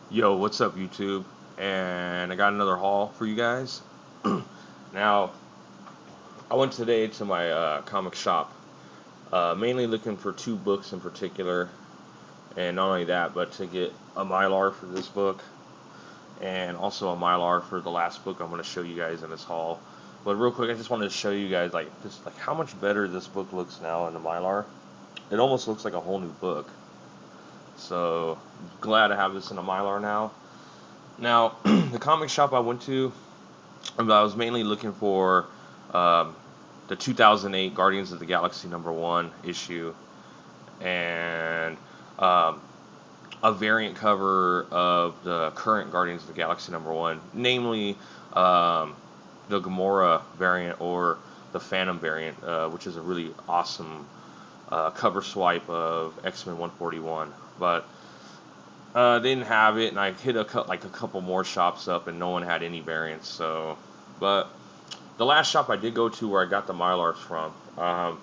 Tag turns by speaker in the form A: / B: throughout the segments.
A: Yo, what's up, YouTube? And I got another haul for you guys. Now, I went today to my comic shop, mainly looking for two books in particular, and not only that, but to get a Mylar for this book, and also a Mylar for the last book I'm going to show you guys in this haul. But real quick, I just wanted to show you guys just how much better this book looks now in the Mylar. It almost looks like a whole new book. So glad to have this in a Mylar now. Now, the comic shop I went to, I was mainly looking for um, the 2008 Guardians of the Galaxy #1 issue and um, a variant cover of the current Guardians of the Galaxy #1, namely um, the Gamora variant or the Phantom variant, which is a really awesome cover swipe of X-Men 141. But they didn't have it, and I hit a couple more shops up, and no one had any variants. So, but the last shop I did go to where I got the Mylars from, I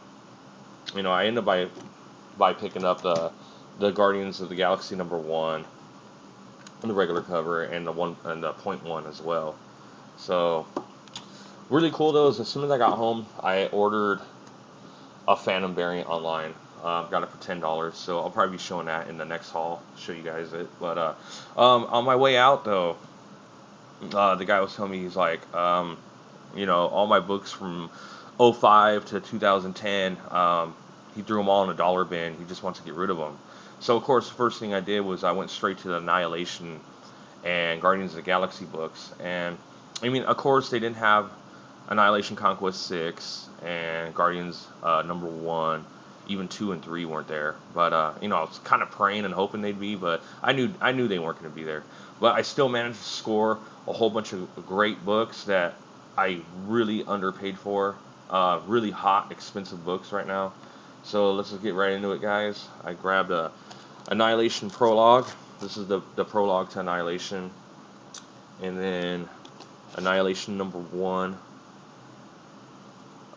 A: ended up by picking up the Guardians of the Galaxy #1, the regular cover, and the .1 as well. So really cool though is as soon as I got home, I ordered a Phantom variant online. Got it for $10, so I'll probably be showing that in the next haul. Show you guys it. But on my way out though, the guy was telling me he's like, all my books from '05 to 2010, he threw them all in a dollar bin. He just wants to get rid of them. So of course, the first thing I did was I went straight to the Annihilation and Guardians of the Galaxy books. And I mean, of course, they didn't have Annihilation Conquest 6 and Guardians #1. Even 2 and 3 weren't there, but I was kind of praying and hoping they'd be, but I knew they weren't going to be there. But I still managed to score a whole bunch of great books that I really underpaid for. Really hot, expensive books right now. So let's just get right into it, guys. I grabbed a Annihilation prologue. This is the prologue to Annihilation, and then Annihilation #1,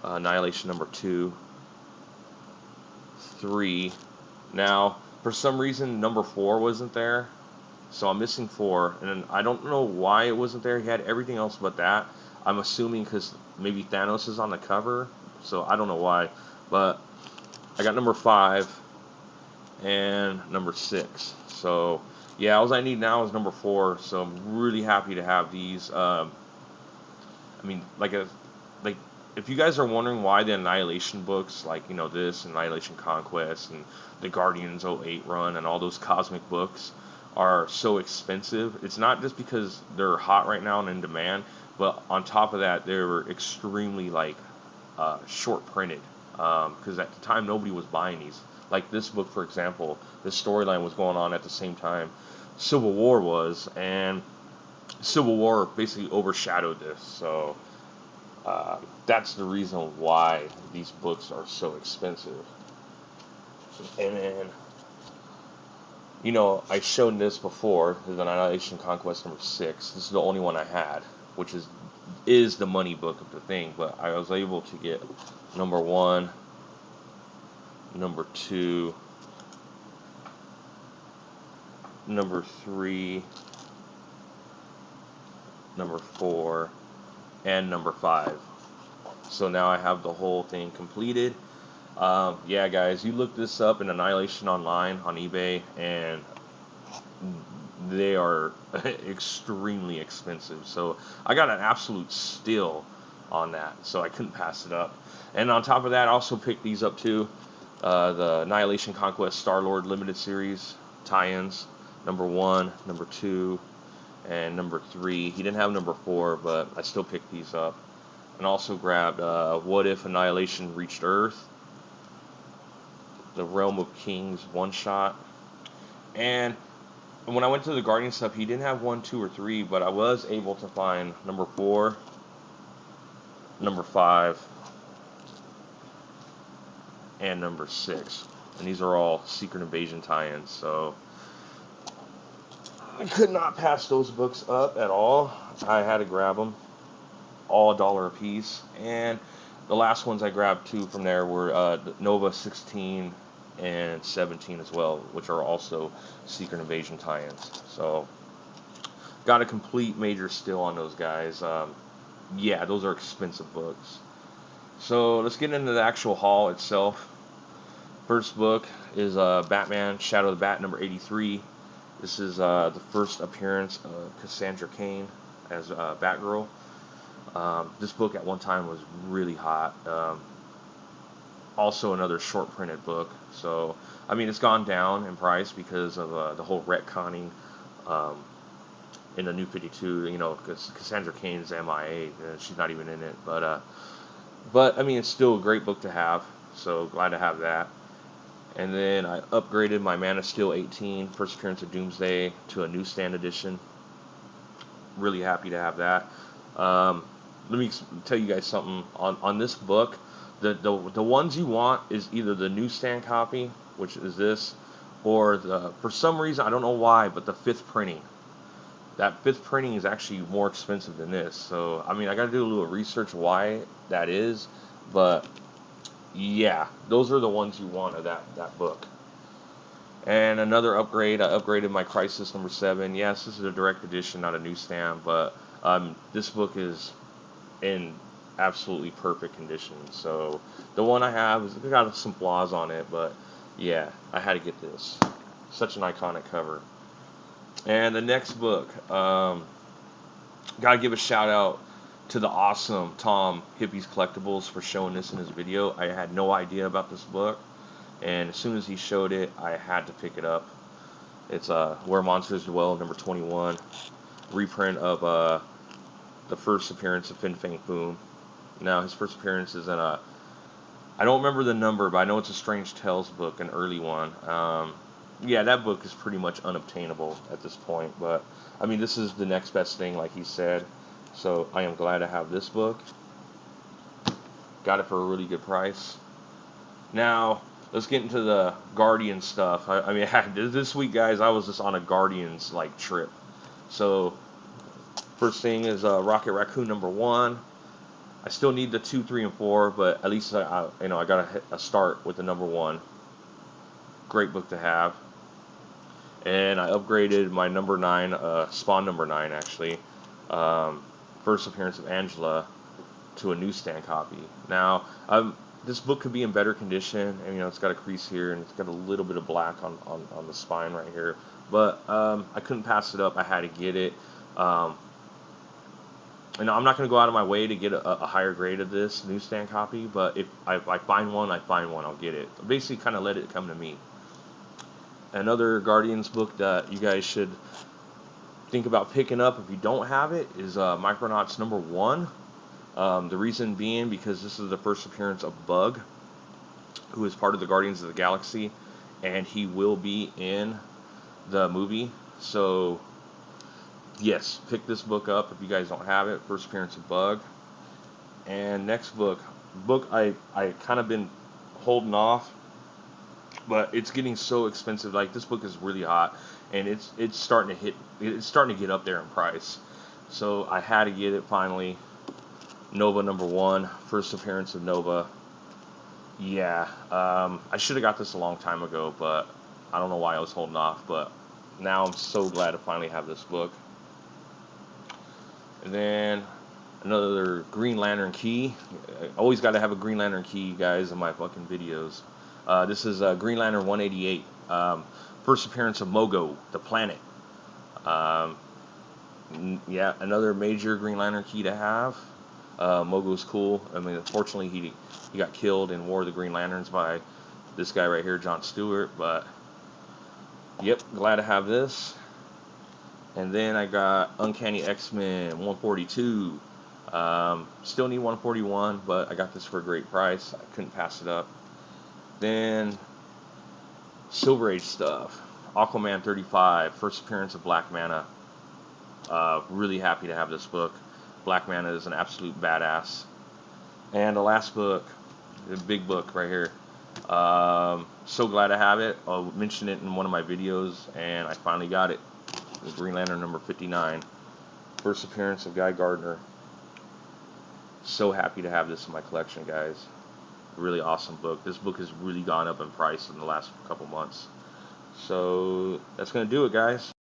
A: Annihilation #2, 3. Now, for some reason, #4 wasn't there, so I'm missing 4, and I don't know why it wasn't there. He had everything else but that. I'm assuming because maybe Thanos is on the cover, so I don't know why. But I got #5 and #6. So yeah, all I need now is #4. So I'm really happy to have these. I mean, like if you guys are wondering why the Annihilation books, like this Annihilation Conquest and the Guardians '08 run and all those cosmic books are so expensive, it's not just because they're hot right now and in demand, but on top of that, they're extremely short printed. Because at the time nobody was buying these. Like this book, for example, the storyline was going on at the same time Civil War was, and Civil War basically overshadowed this. So that's the reason why these books are so expensive. And then, I showed this before, the Annihilation Conquest #6. This is the only one I had, which is the money book of the thing. But I was able to get #1, #2, #3, #4, and #5. So now I have the whole thing completed. Yeah, guys, you look this up in Annihilation online on eBay, and they are extremely expensive. So I got an absolute steal on that, so I couldn't pass it up. And on top of that, I also picked these up too. The Annihilation Conquest Star-Lord Limited Series tie-ins, #1, #2, and #3. He didn't have #4, but I still picked these up. And also grabbed What If Annihilation Reached Earth, the Realm of Kings one-shot. And when I went to the Guardian stuff, he didn't have 1, 2, or 3, but I was able to find #4, #5, and #6. And these are all Secret Invasion tie-ins, so I could not pass those books up at all. I had to grab them, all $1 a piece. And the last ones I grabbed too from there were Nova 16 and 17 as well, which are also Secret Invasion tie-ins. So got a complete major steal on those guys. Yeah, those are expensive books. So let's get into the actual haul itself. First book is Batman Shadow of the Bat number 83. This is the first appearance of Cassandra Cain as Batgirl. This book at one time was really hot. Also another short printed book. So, I mean, it's gone down in price because of the whole retconning um, in the New 52. You know, because Cassandra Cain's MIA, she's not even in it. But I mean, it's still a great book to have. So glad to have that. And then I upgraded my Man of Steel 18, first appearance of Doomsday, to a newsstand edition. Really happy to have that. Um, Let me tell you guys something on this book. The ones you want is either the newsstand copy, which is this, or the, for some reason I don't know why, but the fifth printing. That fifth printing is actually more expensive than this. So I mean, I got to do a little research why that is, but yeah, those are the ones you want of that book. And another upgrade, I upgraded my Crisis number 7. Yes, this is a direct edition, not a newsstand, but this book is in absolutely perfect condition. So the one I have is got some flaws on it, but yeah, I had to get this. Such an iconic cover. And the next book, gotta give a shout out to the awesome Tom Hippies Collectibles for showing this in his video. I had no idea about this book, and as soon as he showed it, I had to pick it up. It's Where Monsters Dwell, number 21, reprint of the first appearance of Fin Fang Foom. Now his first appearance is in a, I don't remember the number, but I know it's a Strange Tales book, an early one. Yeah, that book is pretty much unobtainable at this point, but I mean, this is the next best thing, like he said. So I am glad to have this book. Got it for a really good price. Now let's get into the Guardian stuff. I mean, this week, guys, I was just on a Guardians like trip. So first thing is Rocket Raccoon number 1. I still need the 2, 3, and 4, but at least I got a start with the number 1. Great book to have. And I upgraded my number 9, Spawn number 9 actually, first appearance of Angela, to a newsstand copy. Now, this book could be in better condition, and it's got a crease here, and it's got a little bit of black on the spine right here. But I couldn't pass it up. I had to get it. And I'm not going to go out of my way to get a higher grade of this newsstand copy, but if I find one, I find one, I'll get it. Basically, kind of let it come to me. Another Guardians book that you guys should think about picking up if you don't have it is Micronauts number 1. The reason being because this is the first appearance of Bug, who is part of the Guardians of the Galaxy, and he will be in the movie. So yes, pick this book up if you guys don't have it. First appearance of Bug. And next book I kind of been holding off, but it's getting so expensive. Like, this book is really hot, and it's starting to get up there in price. So I had to get it finally. Nova number 1, first appearance of Nova. Yeah, I should have got this a long time ago, but I don't know why I was holding off. But now I'm so glad to finally have this book. And then another Green Lantern key. I always got to have a Green Lantern key, guys, in my fucking videos. This is Green Lantern 188. First appearance of Mogo, the planet. Um, yeah, another major Green Lantern key to have. Mogo's cool. I mean, unfortunately, he got killed in War of the Green Lanterns by this guy right here, John Stewart. But yep, glad to have this. And then I got Uncanny X-Men 142. Still need 141, but I got this for a great price. I couldn't pass it up. Then Silver Age stuff. Aquaman 35, first appearance of Black Manta. Really happy to have this book. Black Manta is an absolute badass. And the last book, the big book right here. So glad to have it. I'll mention it in one of my videos, and I finally got it. The Green Lantern number 59. First appearance of Guy Gardner. So happy to have this in my collection, guys. Really awesome book. This book has really gone up in price in the last couple months. So that's going to do it, guys.